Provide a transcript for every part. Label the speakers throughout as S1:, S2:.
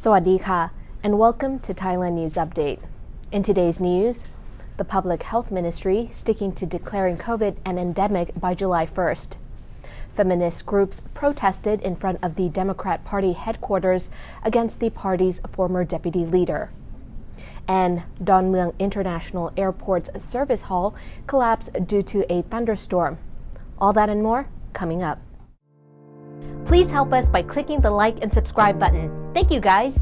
S1: Sawadee ka, and welcome to Thailand News Update. In today's news, the Public Health Ministry sticking to declaring COVID an endemic by July 1st. Feminist groups protested in front of the Democrat Party headquarters against the party's former deputy leader. And Don Mueang International Airport's service hall collapsed due to a thunderstorm. All that and more coming up. Please help us by clicking the like and subscribe button. Thank you, guys.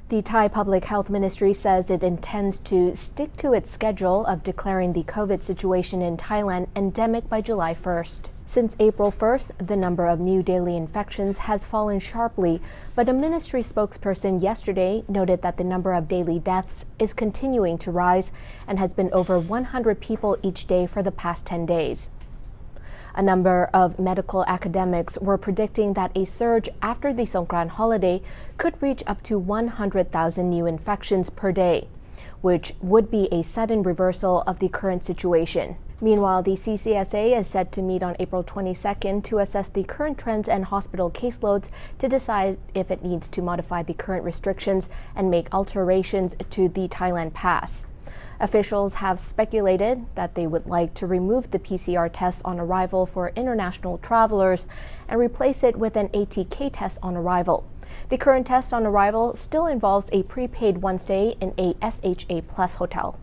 S1: The Thai Public Health Ministry says it intends to stick to its schedule of declaring the COVID situation in Thailand endemic by July 1st. Since April 1st, the number of new daily infections has fallen sharply, but a ministry spokesperson yesterday noted that the number of daily deaths is continuing to rise and has been over 100 people each day for the past 10 days. A number of medical academics were predicting that a surge after the Songkran holiday could reach up to 100,000 new infections per day, which would be a sudden reversal of the current situation. Meanwhile, the CCSA is set to meet on April 22nd to assess the current trends and hospital caseloads to decide if it needs to modify the current restrictions and make alterations to the Thailand Pass. Officials have speculated that they would like to remove the PCR test on arrival for international travelers and replace it with an ATK test on arrival. The current test on arrival still involves a prepaid one stay in a SHA Plus hotel.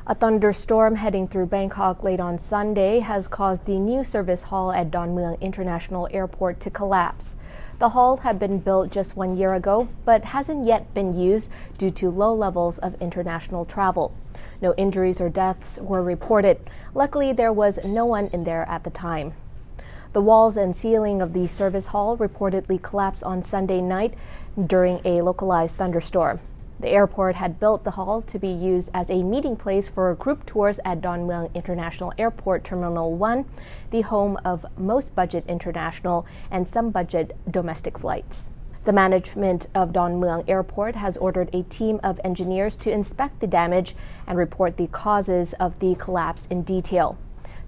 S1: A thunderstorm heading through Bangkok late on Sunday has caused the new service hall at Don Mueang International Airport to collapse. The hall had been built just 1 year ago, but hasn't yet been used due to low levels of international travel. No injuries or deaths were reported. Luckily, there was no one in there at the time. The walls and ceiling of the service hall reportedly collapsed on Sunday night during a localized thunderstorm. The airport had built the hall to be used as a meeting place for group tours at Don Mueang International Airport Terminal 1, the home of most budget international and some budget domestic flights. The management of Don Mueang Airport has ordered a team of engineers to inspect the damage and report the causes of the collapse in detail.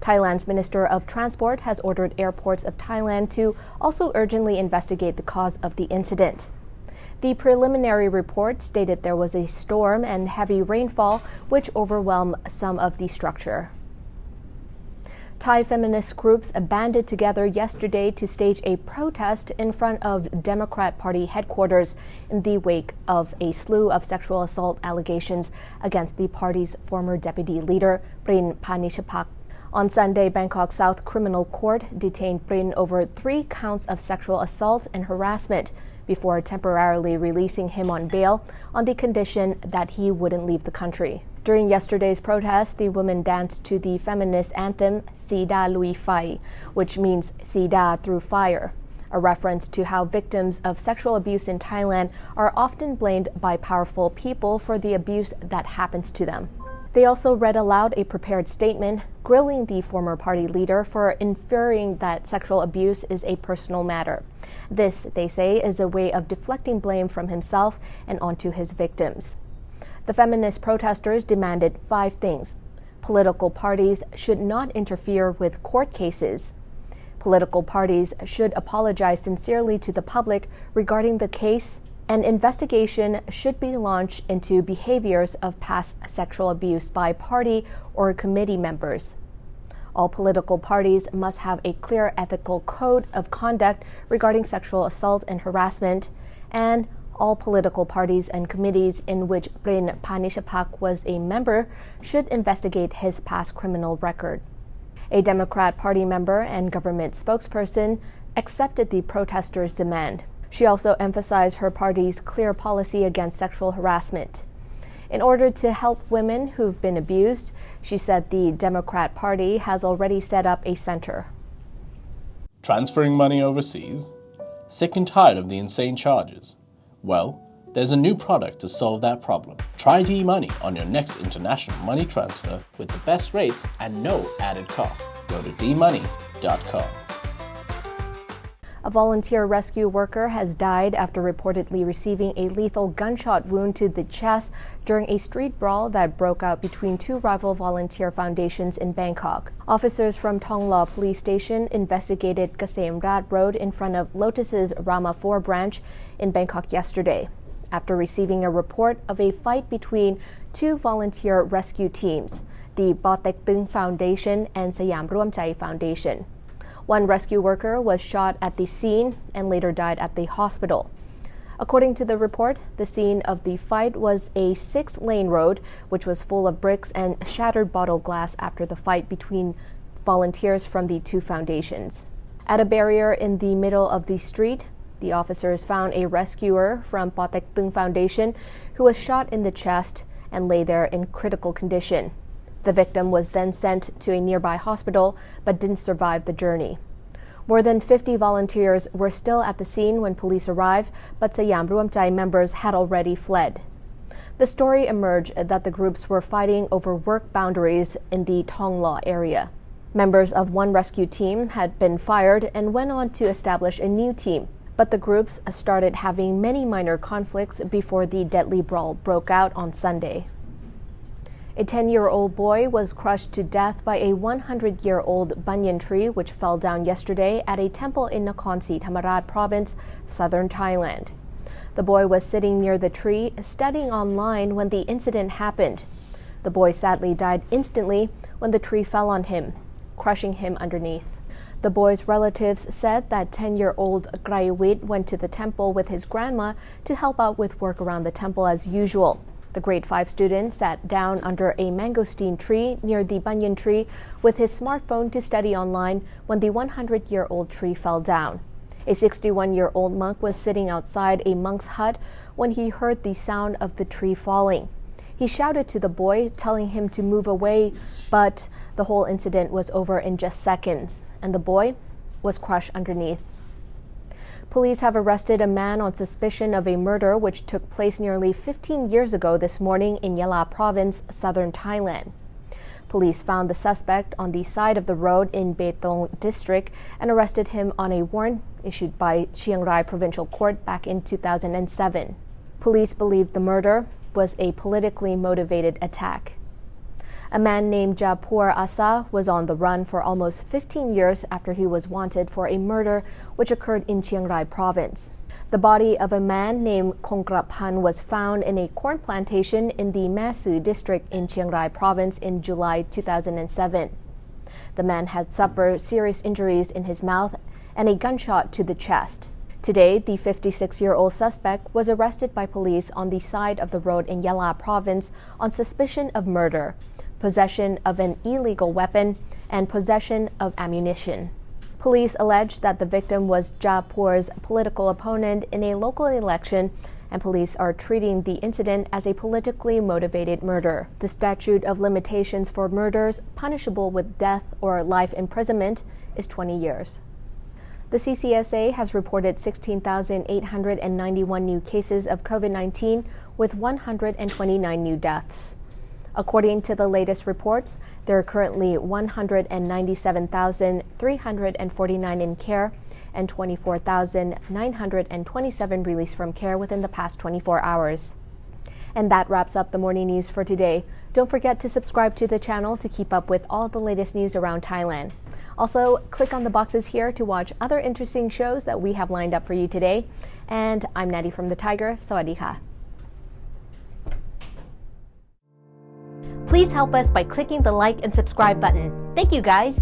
S1: Thailand's Minister of Transport has ordered airports of Thailand to also urgently investigate the cause of the incident. The preliminary report stated there was a storm and heavy rainfall which overwhelmed some of the structure. Thai feminist groups banded together yesterday to stage a protest in front of Democrat Party headquarters in the wake of a slew of sexual assault allegations against the party's former deputy leader, Prinn Panitchpakdi. On Sunday, Bangkok South Criminal Court detained Prinn over 3 counts of sexual assault and harassment before temporarily releasing him on bail on the condition that he wouldn't leave the country. During yesterday's protest, the women danced to the feminist anthem Sida Lui Phai, which means Sida through fire, a reference to how victims of sexual abuse in Thailand are often blamed by powerful people for the abuse that happens to them. They also read aloud a prepared statement grilling the former party leader for inferring that sexual abuse is a personal matter. This, they say, is a way of deflecting blame from himself and onto his victims. The feminist protesters demanded 5 things. Political parties should not interfere with court cases. Political parties should apologize sincerely to the public regarding the case. An investigation should be launched into behaviors of past sexual abuse by party or committee members. All political parties must have a clear ethical code of conduct regarding sexual assault and harassment, and all political parties and committees in which Prinn Panitchpakdi was a member should investigate his past criminal record. A Democrat Party member and government spokesperson accepted the protesters' demand. She also emphasized her party's clear policy against sexual harassment. In order to help women who've been abused, she said the Democrat Party has already set up a center.
S2: Transferring money overseas? Sick and tired of the insane charges? Well, there's a new product to solve that problem. Try D-Money on your next international money transfer with the best rates and no added costs. Go to dmoney.com.
S1: A volunteer rescue worker has died after reportedly receiving a lethal gunshot wound to the chest during a street brawl that broke out between two rival volunteer foundations in Bangkok. Officers from Thong Lo Police Station investigated Kasem Rat Road in front of Lotus's Rama 4 branch in Bangkok yesterday, after receiving a report of a fight between two volunteer rescue teams, the Tek Tung Foundation and Sayam Ruam Chai Foundation. One rescue worker was shot at the scene and later died at the hospital. According to the report, the scene of the fight was a 6-lane road, which was full of bricks and shattered bottle glass after the fight between volunteers from the two foundations. At a barrier in the middle of the street, the officers found a rescuer from Tek Tung Foundation who was shot in the chest and lay there in critical condition. The victim was then sent to a nearby hospital but didn't survive the journey. More than 50 volunteers were still at the scene when police arrived, but Sayam Ruam Chai members had already fled. The story emerged that the groups were fighting over work boundaries in the Thong Lo area. Members of one rescue team had been fired and went on to establish a new team, but the groups started having many minor conflicts before the deadly brawl broke out on Sunday. A 10-year-old boy was crushed to death by a 100-year-old banyantree which fell down yesterday at a temple in Nakhon Si Thammarat province, southern Thailand. The boy was sitting near the tree, studying online when the incident happened. The boy sadly died instantly when the tree fell on him, crushing him underneath. The boy's relatives said that 10-year-old Grayawit went to the temple with his grandma to help out with work around the temple as usual. The grade 5 student sat down under a mangosteen tree near the banyantree with his smartphone to study online when the 100-year-old tree fell down. A 61-year-old monk was sitting outside a monk's hut when he heard the sound of the tree falling. He shouted to the boy, telling him to move away, but the whole incident was over in just seconds, and the boy was crushed underneath. Police have arrested a man on suspicion of a murder which took place nearly 15 years ago this morning in Yala Province, southern Thailand. Police found the suspect on the side of the road in Betong district and arrested him on a warrant issued by Chiang Rai Provincial Court back in 2007. Police believe the murder was a politically motivated attack. A man named Japur Asa was on the run for almost 15 years after he was wanted for a murder which occurred in Chiang Rai province. The body of a man named Kongkrapan was found in a corn plantation in the Masu district in Chiang Rai province in July 2007. The man had suffered serious injuries in his mouth and a gunshot to the chest. Today, the 56-year-old suspect was arrested by police on the side of the road in Yala province on suspicion of murder, possession of an illegal weapon, and possession of ammunition. Police allege that the victim was Japur's political opponent in a local election, and police are treating the incident as a politically motivated murder. The statute of limitations for murders punishable with death or life imprisonment is 20 years. The CCSA has reported 16,891 new cases of COVID-19 with 129 new deaths. According to the latest reports, there are currently 197,349 in care and 24,927 released from care within the past 24 hours. And that wraps up the morning news for today. Don't forget to subscribe to the channel to keep up with all the latest news around Thailand. Also, click on the boxes here to watch other interesting shows that we have lined up for you today. And I'm Natty from the Thaiger. Sawadee ka. Please help us by clicking the like and subscribe button. Thank you, guys.